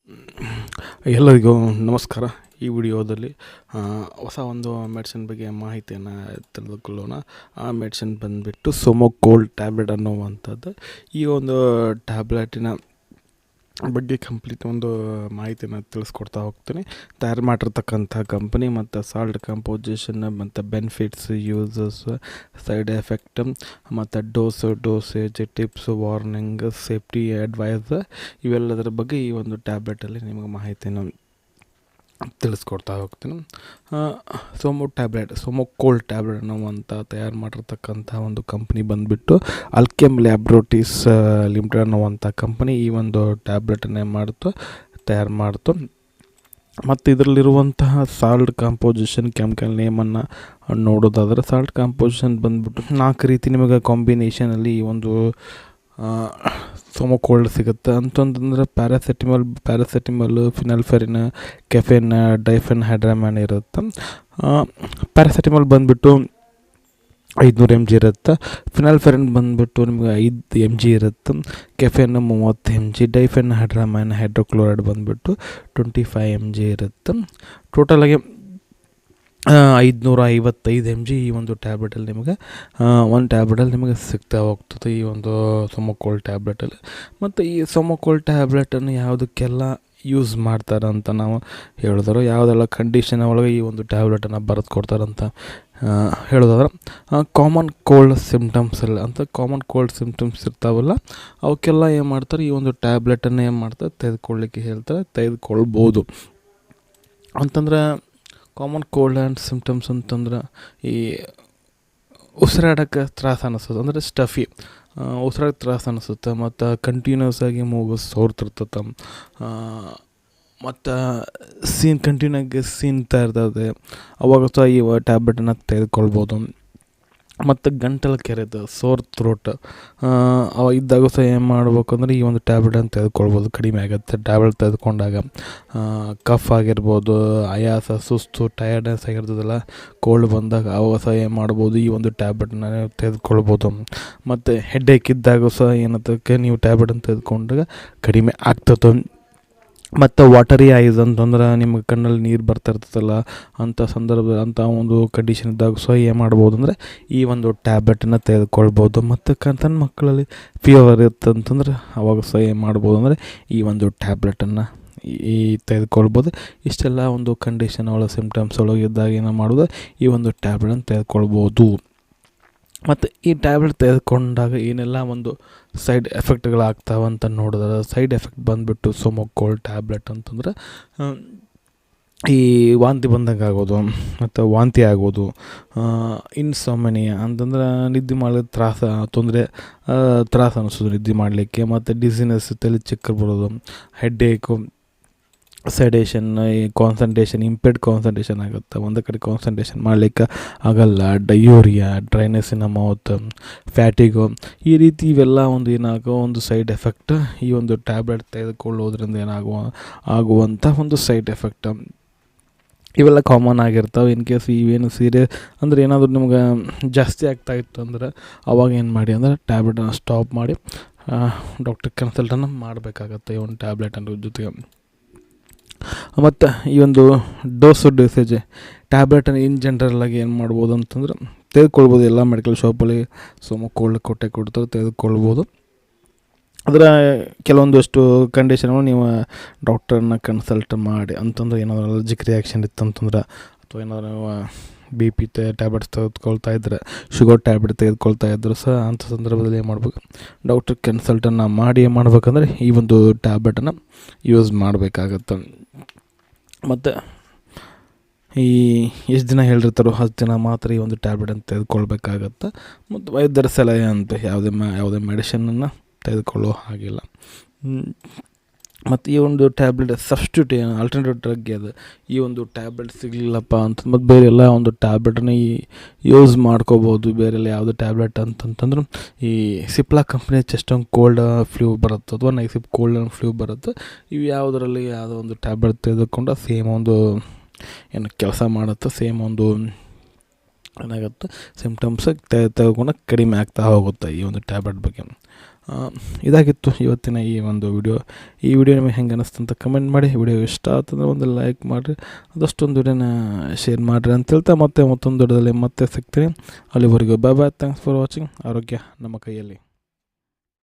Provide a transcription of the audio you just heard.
ಎಲ್ಲರಿಗೂ ನಮಸ್ಕಾರ. ಈ ವಿಡಿಯೋದಲ್ಲಿ ಹೊಸ ಒಂದು ಮೆಡಿಸಿನ್ ಬಗ್ಗೆ ಮಾಹಿತಿಯನ್ನು ತಿಳಿದುಕೊಳ್ಳೋಣ. ಆ ಮೆಡಿಸಿನ್ ಬಂದುಬಿಟ್ಟು ಸೊಮೊಕೋಲ್ಡ್ ಟ್ಯಾಬ್ಲೆಟ್ ಅನ್ನುವಂಥದ್ದು. ಈ ಒಂದು ಟ್ಯಾಬ್ಲೆಟಿನ ಬಗ್ಗೆ ಕಂಪ್ಲೀಟ್ ಒಂದು ಮಾಹಿತಿನ ತಿಳಿಸ್ಕೊಡ್ತಾ ಹೋಗ್ತೀನಿ. ತಯಾರು ಮಾಡಿರ್ತಕ್ಕಂಥ ಕಂಪನಿ ಮತ್ತು ಸಾಲ್ಟ್ ಕಂಪೋಸಿಷನ್ ಮತ್ತು ಬೆನಿಫಿಟ್ಸ್, ಯೂಸಸ್, ಸೈಡ್ ಎಫೆಕ್ಟ್ ಮತ್ತು dosage, tips, warning, safety advice ಇವೆಲ್ಲದರ ಬಗ್ಗೆ ಈ ಒಂದು ಟ್ಯಾಬ್ಲೆಟಲ್ಲಿ ನಿಮಗೆ ಮಾಹಿತಿನ ತಿಳಿಸ್ಕೊಡ್ತಾ ಹೋಗ್ತೀನಿ. ಸೊಮೊಕೋಲ್ಡ್ ಟ್ಯಾಬ್ಲೆಟ್ ಅನ್ನುವಂಥ ತಯಾರು ಮಾಡಿರ್ತಕ್ಕಂಥ ಒಂದು ಕಂಪ್ನಿ ಬಂದುಬಿಟ್ಟು ಅಲ್ಕೆಮ್ ಲ್ಯಾಬ್ರೋಟರೀಸ್ ಲಿಮಿಟೆಡ್ ಅನ್ನುವಂಥ ಕಂಪನಿ ಈ ಒಂದು ಟ್ಯಾಬ್ಲೆಟನ್ನೇ ತಯಾರು ಮಾಡ್ತು. ಮತ್ತು ಇದರಲ್ಲಿರುವಂತಹ ಸಾಲ್ಟ್ ಕಾಂಪೋಸಿಷನ್ ಕೆಮಿಕಲ್ ನೇಮನ್ನು ನೋಡೋದಾದರೆ, ಸಾಲ್ಟ್ ಕಾಂಪೋಸಿಷನ್ ಬಂದುಬಿಟ್ಟು 4 ರೀತಿ ನಿಮಗೆ ಕಾಂಬಿನೇಷನಲ್ಲಿ ಈ ಒಂದು ಸೊಮೊಕೋಲ್ಡ್ ಸಿಗುತ್ತೆ. ಅಂತಂದ್ರೆ ಪ್ಯಾರಾಸೆಟಮಲ್, ಫಿನಾಲ್ಫೆರಿನ್, ಕೆಫೆನ್, ಡೈಫೆನ್ಹೈಡ್ರಾಮ್ಯಾನ್ ಇರುತ್ತೆ. ಪ್ಯಾರಾಸೆಟಮಲ್ ಬಂದುಬಿಟ್ಟು 500 mg ಇರುತ್ತೆ. ಫಿನಾಲ್ಫೆರಿನ್ ಬಂದುಬಿಟ್ಟು ನಿಮಗೆ 5 mg ಇರುತ್ತೆ. ಕೆಫೆನ್ 30 mg, ಡೈಫೆನ್ಹೈಡ್ರಾಮ್ಯಾನ್ ಹೈಡ್ರೋಕ್ಲೋರೈಡ್ ಬಂದುಬಿಟ್ಟು 25 mg ಇರುತ್ತೆ. ಟೋಟಲಾಗಿ 555 mg ಈ ಒಂದು ಟ್ಯಾಬ್ಲೆಟಲ್ಲಿ ನಿಮಗೆ ನಿಮಗೆ ಸಿಗ್ತಾ ಹೋಗ್ತದೆ ಈ ಒಂದು ಸೊಮೊಕೋಲ್ಡ್ ಟ್ಯಾಬ್ಲೆಟಲ್ಲಿ. ಮತ್ತು ಈ ಸೊಮೊಕೋಲ್ಡ್ ಟ್ಯಾಬ್ಲೆಟನ್ನು ಯಾವುದಕ್ಕೆಲ್ಲ ಯೂಸ್ ಮಾಡ್ತಾರೆ ಅಂತ ನಾವು ಹೇಳಿದ್ರು, ಯಾವುದೆಲ್ಲ ಕಂಡೀಷನ್ ಒಳಗೆ ಈ ಒಂದು ಟ್ಯಾಬ್ಲೆಟನ್ನು ಬರೆದು ಕೊಡ್ತಾರಂತ ಹೇಳೋದಾದ್ರೆ, ಕಾಮನ್ ಕೋಲ್ಡ್ ಸಿಮ್ಟಮ್ಸ್ ಇರ್ತಾವಲ್ಲ, ಅವಕ್ಕೆಲ್ಲ ಏನು ಮಾಡ್ತಾರೆ, ಈ ಒಂದು ಟ್ಯಾಬ್ಲೆಟನ್ನು ಏನು ಮಾಡ್ತಾರೆ, ತೆಗೆದುಕೊಳ್ಳಿಕ್ಕೆ ಹೇಳ್ತಾರೆ, ತೆಗೆದುಕೊಳ್ಬೋದು. ಅಂತಂದ್ರೆ ಕಾಮನ್ ಕೋಲ್ಡ್ ಆ್ಯಂಡ್ ಸಿಮ್ಟಮ್ಸ್ ಅಂತಂದ್ರೆ ಈ ಉಸಿರಾಡೋಕ್ಕೆ ತ್ರಾಸ ಅನ್ನಿಸ್ತದೆ, ಅಂದರೆ ಸ್ಟಫಿ ಉಸಿರಾಡೋಕ್ಕೆ ತ್ರಾಸ ಅನ್ನಿಸುತ್ತೆ, ಮತ್ತು ಕಂಟಿನ್ಯೂಸ್ ಆಗಿ ಮೂಗು ಸೋರ್ತಿರ್ತದೆ, ಮತ್ತು ಕಂಟಿನ್ಯೂಯಾಗಿ ಸೀನ್ತಾ ಇರ್ತದೆ. ಅವಾಗ ಸಹ ಈ ಟ್ಯಾಬ್ಲೆಟನ್ನು ತೆಗೆದುಕೊಳ್ಬೋದು. ಮತ್ತು ಗಂಟಲು ಕೆರೆತ, ಸೋರ್ ಥ್ರೋಟ್ ಇದ್ದಾಗ ಸಹ ಏನು ಮಾಡಬೇಕು ಅಂದರೆ ಈ ಒಂದು ಟ್ಯಾಬ್ಲೆಟನ್ನು ತೆಗೆದುಕೊಳ್ಬೋದು, ಕಡಿಮೆ ಆಗುತ್ತೆ ಟ್ಯಾಬ್ಲೆಟ್ ತೆಗೆದುಕೊಂಡಾಗ. ಕಫ್ ಆಗಿರ್ಬೋದು, ಆಯಾಸ, ಸುಸ್ತು, ಟಯರ್ಡ್ನೆಸ್ ಆಗಿರ್ತದಲ್ಲ, ಕೋಲ್ಡ್ ಬಂದಾಗ ಅವಾಗ ಸಹ ಏನು ಮಾಡ್ಬೋದು, ಈ ಒಂದು ಟ್ಯಾಬ್ಲೆಟನ್ನ ತೆಗೆದುಕೊಳ್ಬೋದು. ಮತ್ತು ಹೆಡ್ಏಕ್ ಇದ್ದಾಗ ಸಹ ಏನತ್ತಕ್ಕೆ ನೀವು ಟ್ಯಾಬ್ಲೆಟನ್ನು ತೆಗೆದುಕೊಂಡಾಗ ಕಡಿಮೆ ಆಗ್ತದೆ. ಮತ್ತು ವಾಟರಿ ಐಸ್ ಅಂತಂದ್ರೆ ನಿಮಗೆ ಕಣ್ಣಲ್ಲಿ ನೀರು ಬರ್ತಾ ಇರ್ತದಲ್ಲ, ಅಂಥ ಸಂದರ್ಭದಲ್ಲಿ ಅಂಥ ಒಂದು ಕಂಡೀಷನ್ ಇದ್ದಾಗ ಸಹ ಏನು ಮಾಡ್ಬೋದು ಅಂದರೆ ಈ ಒಂದು ಟ್ಯಾಬ್ಲೆಟನ್ನು ತೆಗೆದುಕೊಳ್ಬೋದು. ಮತ್ತು ಸಣ್ಣ ಮಕ್ಕಳಲ್ಲಿ ಫೀವರ್ ಇತ್ತಂತಂದ್ರೆ ಅವಾಗ ಸಹ ಏನು ಮಾಡ್ಬೋದು ಅಂದರೆ ಈ ಒಂದು ಟ್ಯಾಬ್ಲೆಟನ್ನು ತೆಗೆದುಕೊಳ್ಬೋದು. ಇಷ್ಟೆಲ್ಲ ಒಂದು ಕಂಡೀಷನ್ ಒಳಗೆ ಸಿಮ್ಟಮ್ಸ್ ಒಳಗೆ ಇದ್ದಾಗ ಏನೋ ಮಾಡೋದು, ಈ ಒಂದು ಟ್ಯಾಬ್ಲೆಟನ್ನು ತೆಗೆದುಕೊಳ್ಬೋದು. ಮತ್ತು ಈ ಟ್ಯಾಬ್ಲೆಟ್ ತೆಗೆದುಕೊಂಡಾಗ ಏನೆಲ್ಲ ಒಂದು ಸೈಡ್ ಎಫೆಕ್ಟ್ಗಳಾಗ್ತಾವಂತ ನೋಡಿದ್ರೆ, ಸೈಡ್ ಎಫೆಕ್ಟ್ ಬಂದುಬಿಟ್ಟು ಸೊಮೊಕೋಲ್ಡ್ ಟ್ಯಾಬ್ಲೆಟ್ ಅಂತಂದ್ರೆ ಈ ವಾಂತಿ ಬಂದಂಗೆ ಆಗೋದು, ಮತ್ತು ವಾಂತಿ ಆಗೋದು, ಇನ್ಸೊಮ್ನಿಯಾ ಅಂತಂದ್ರೆ ನಿದ್ದೆ ಮಾಡೋದು ತ್ರಾಸ ಅನ್ನಿಸೋದು ನಿದ್ದೆ ಮಾಡಲಿಕ್ಕೆ, ಮತ್ತು ಡಿಸಿನೆಸ್, ತಲೆ ಚಕ್ಕರ್ ಬರೋದು, ಹೆಡ್ಏಕು, ಸೆಡೇಷನ್, ಇಂಪೇರ್ಡ್ ಕಾನ್ಸಂಟ್ರೇಷನ್ ಆಗುತ್ತೆ, ಒಂದು ಕಡೆ ಕಾನ್ಸಂಟ್ರೇಷನ್ ಮಾಡಲಿಕ್ಕೆ ಆಗಲ್ಲ, ಡಯೂರಿಯಾ, ಡ್ರೈನೆಸ್ ಇನ್ ಮೌತ್, ಫ್ಯಾಟಿಗು, ಈ ರೀತಿ ಇವೆಲ್ಲ ಒಂದು ಸೈಡ್ ಎಫೆಕ್ಟ್ ಈ ಒಂದು ಟ್ಯಾಬ್ಲೆಟ್ ತೆಗೆದುಕೊಳ್ಳೋದ್ರಿಂದ ಆಗುವಂಥ ಒಂದು ಸೈಡ್ ಎಫೆಕ್ಟ್. ಇವೆಲ್ಲ ಕಾಮನ್ ಆಗಿರ್ತಾವೆ. ಇನ್ ಕೇಸ್ ಇವೇನು ಸೀರಿಯಸ್ ಅಂದರೆ ಏನಾದರೂ ನಿಮ್ಗೆ ಜಾಸ್ತಿ ಆಗ್ತಾಯಿತ್ತು ಅಂದ್ರೆ ಅವಾಗ ಏನು ಮಾಡಿ ಅಂದರೆ ಟ್ಯಾಬ್ಲೆಟನ್ನು ಸ್ಟಾಪ್ ಮಾಡಿ ಡಾಕ್ಟರ್ ಕನ್ಸಲ್ಟನ್ನು ಮಾಡಬೇಕಾಗತ್ತೆ ಈ ಒಂದು ಟ್ಯಾಬ್ಲೆಟನ್ನು ಜೊತೆಗೆ. ಮತ್ತು ಈ ಒಂದು ಡೋಸೇಜ್ ಟ್ಯಾಬ್ಲೆಟನ್ನು ಇನ್ ಜನರಲ್ಲಾಗಿ ಏನು ಮಾಡ್ಬೋದು ಅಂತಂದ್ರೆ ತೆಗೆದುಕೊಳ್ಬೋದು. ಎಲ್ಲ ಮೆಡಿಕಲ್ ಶಾಪಲ್ಲಿ ಸೊಮೊಕೋಲ್ಡ್ ಕೊಡ್ತಾರೆ, ತೆಗೆದುಕೊಳ್ಬೋದು. ಅದರ ಕೆಲವೊಂದಷ್ಟು ಕಂಡೀಷನ್ಗಳು ನೀವು ಡಾಕ್ಟರ್ನ ಕನ್ಸಲ್ಟ್ ಮಾಡಿ, ಅಂತಂದ್ರೆ ಏನಾದರೂ ಅಲರ್ಜಿಕ್ ರಿಯಾಕ್ಷನ್ ಇತ್ತಂತಂದ್ರೆ, ಅಥವಾ ಏನಾದರೂ ನೀವು BP ಟ್ಯಾಬ್ಲೆಟ್ಸ್ ತೆಗೆದುಕೊಳ್ತಾ ಇದ್ದರೆ, ಶುಗರ್ ಟ್ಯಾಬ್ಲೆಟ್ ತೆಗೆದುಕೊಳ್ತಾ ಇದ್ದರೂ ಸಹ ಅಂಥ ಸಂದರ್ಭದಲ್ಲಿ ಏನು ಮಾಡ್ಬೇಕು, ಡಾಕ್ಟರ್ ಕನ್ಸಲ್ಟನ್ನು ಮಾಡಿ ಏನು ಮಾಡ್ಬೇಕಂದ್ರೆ ಈ ಒಂದು ಟ್ಯಾಬ್ಲೆಟನ್ನು ಯೂಸ್ ಮಾಡಬೇಕಾಗತ್ತೆ. ಮತ್ತು ಎಷ್ಟು ದಿನ ಹೇಳಿರ್ತಾರೋ 10 ದಿನ ಮಾತ್ರ ಈ ಒಂದು ಟ್ಯಾಬ್ಲೆಟನ್ನು ತೆಗೆದುಕೊಳ್ಬೇಕಾಗತ್ತೆ. ಮತ್ತು ವೈದ್ಯರ ಸಲಹೆ ಅಂತ ಯಾವುದೇ ಮೆಡಿಷನನ್ನು ತೆಗೆದುಕೊಳ್ಳೋ ಹಾಗಿಲ್ಲ. ಮತ್ತು ಈ ಒಂದು ಟ್ಯಾಬ್ಲೆಟ್ ಸಬ್ಸ್ಟಿಟ್ಯೂಟ್ ಆಲ್ಟರ್ನೇಟಿವ್ ಡ್ರಗ್ ಅದು, ಈ ಒಂದು ಟ್ಯಾಬ್ಲೆಟ್ ಸಿಗಲಿಲ್ಲಪ್ಪ ಅಂತ ಮತ್ತು ಬೇರೆ ಎಲ್ಲ ಒಂದು ಟ್ಯಾಬ್ಲೆಟನ್ನು ಯೂಸ್ ಮಾಡ್ಕೋಬೋದು. ಬೇರೆಲ್ಲ ಯಾವುದೇ ಟ್ಯಾಬ್ಲೆಟ್ ಅಂತಂತಂದ್ರೆ ಈ Cipla company chest cold flu ಬರುತ್ತೆ, ಅಥವಾ ನೈಸಿಪ್ ಕೋಲ್ಡ್ ಆ್ಯಂಡ್ ಫ್ಲೂ ಬರುತ್ತೆ. ಇವು ಯಾವುದರಲ್ಲಿ ಯಾವುದೋ ಒಂದು ಟ್ಯಾಬ್ಲೆಟ್ ತೆಗೆದುಕೊಂಡು ಸೇಮ್ ಒಂದು ಏನು ಕೆಲಸ ಮಾಡುತ್ತೆ, ಸೇಮ್ ಒಂದು ಏನಾಗುತ್ತೆ ಸಿಮ್ಟಮ್ಸ್ ತೆಗೆದುಕೊಂಡು ಕಡಿಮೆ ಆಗ್ತಾ ಹೋಗುತ್ತೆ ಈ ಒಂದು ಟ್ಯಾಬ್ಲೆಟ್ ಬಗ್ಗೆ. ಇದಾಗಿತ್ತು ಇವತ್ತಿನ ಈ ಒಂದು ಈ ವಿಡಿಯೋ ನಿಮಗೆ ಹೆಂಗೆ ಅನ್ನಿಸ್ತು ಅಂತ ಕಮೆಂಟ್ ಮಾಡಿ. ವಿಡಿಯೋ ಇಷ್ಟ ಆತಂದ್ರೆ ಒಂದು ಲೈಕ್ ಮಾಡಿರಿ, ಅದಷ್ಟೊಂದು ವಿಡಿಯೋನ ಶೇರ್ ಮಾಡಿರಿ ಅಂತ ಹೇಳ್ತಾ ಮತ್ತೊಂದು ವಿಡಿಯೋದಲ್ಲಿ ಮತ್ತೆ ಸಿಗ್ತೀನಿ. ಅಲ್ಲಿವರೆಗೂ bye bye. Thanks for watching. ಆರೋಗ್ಯ ನಮ್ಮ ಕೈಯಲ್ಲಿ.